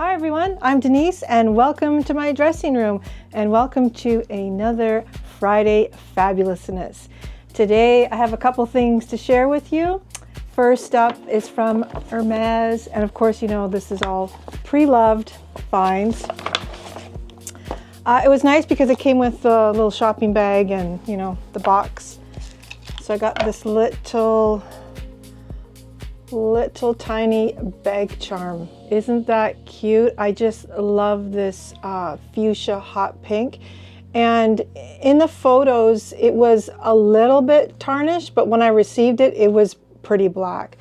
Hi everyone, I'm Denise and welcome to my dressing room and welcome to another Friday Fabulousness. Today I have a couple things to share with you. First up is from Hermes, and of course you know this is all pre-loved finds. It was nice because it came with a little shopping bag and you know the box. So I got this little tiny bag charm. Isn't that cute? I just love this fuchsia hot pink. And in the photos, it was a little bit tarnished, but when I received it, it was pretty black.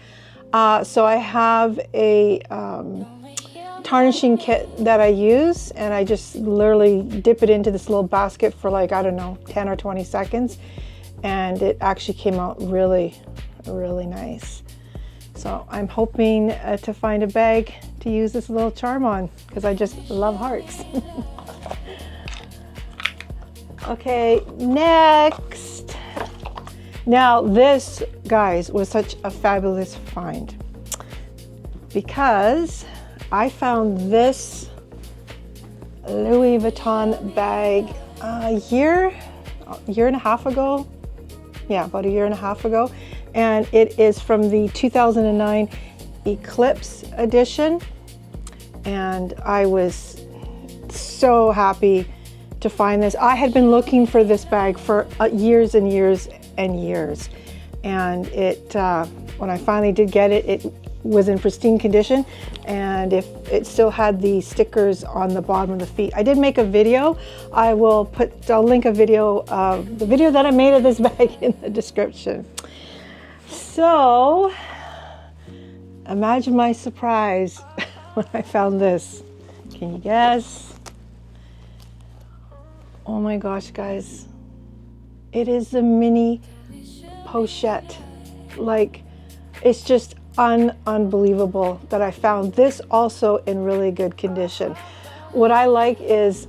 So I have a tarnishing kit that I use, and I just literally dip it into this little basket for like, I don't know, 10 or 20 seconds. And it actually came out really, really nice. So I'm hoping to find a bag to use this little charm on because I just love hearts. Okay, next. Now this, guys, was such a fabulous find because I found this Louis Vuitton bag a year and a half ago. Yeah, about a year and a half ago. And it is from the 2009 Eclipse edition. And I was so happy to find this. I had been looking for this bag for years and years and years. And it, when I finally did get it, it was in pristine condition. And if it still had the stickers on the bottom of the feet. I did make a video. I'll link a video of the video that I made of this bag in the description. So, imagine my surprise when I found this. Can you guess? Oh my gosh, guys. It is the mini Pochette. Like, it's just unbelievable that I found this also in really good condition. What I like is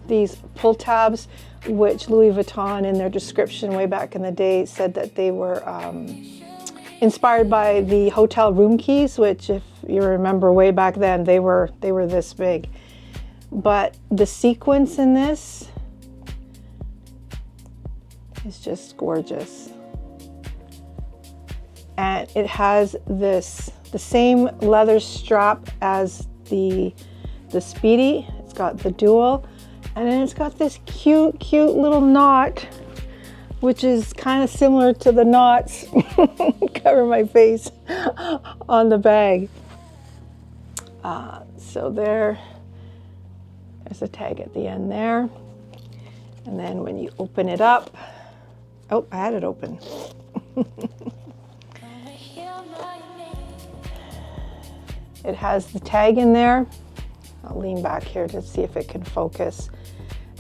these pull tabs, which Louis Vuitton in their description way back in the day said that they were inspired by the hotel room keys, which if you remember way back then, they were this big. But the sequence in this is just gorgeous. And it has the same leather strap as the Speedy. It's got the dual. And then it's got this cute little knot, which is kind of similar to the knots, cover my face, on the bag. So there's a tag at the end there. And then when you open it up, oh, I had it open. It has the tag in there. I'll lean back here to see if it can focus.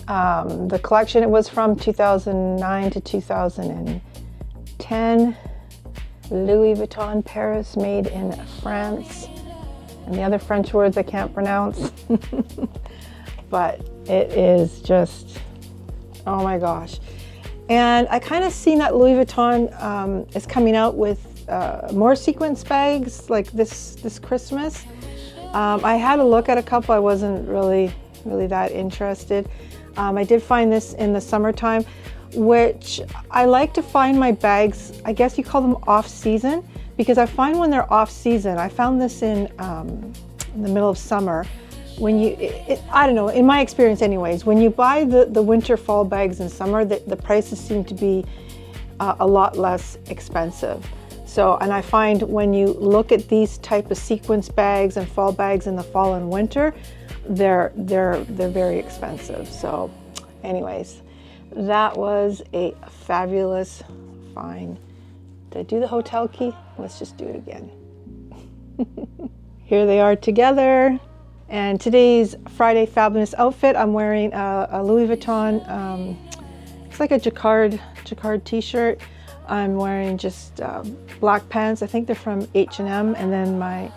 The collection, it was from 2009 to 2010. Louis Vuitton Paris, made in France. And the other French words I can't pronounce. But it is just, oh my gosh. And I kind of seen that Louis Vuitton is coming out with more sequence bags like this Christmas. I had a look at a couple. I wasn't really that interested. I did find this in the summertime, which I like to find my bags, I guess you call them off season, because I find when they're off season, I found this in the middle of summer, when I don't know, in my experience anyways, when you buy the winter fall bags in summer, the prices seem to be a lot less expensive. So, and I find when you look at these type of sequence bags and fall bags in the fall and winter, they're very expensive. So anyways, that was a fabulous find. Did I do the hotel key? Let's just do it again. Here they are together. And today's Friday Fabulous outfit, I'm wearing a Louis Vuitton, it's like a jacquard t-shirt. I'm wearing just black pants. I think they're from H&M, and then my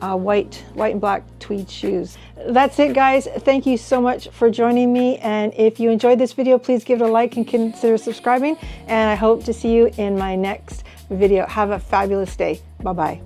white and black tweed shoes. That's it, guys. Thank you so much for joining me. And if you enjoyed this video, please give it a like and consider subscribing. And I hope to see you in my next video. Have a fabulous day. Bye-bye.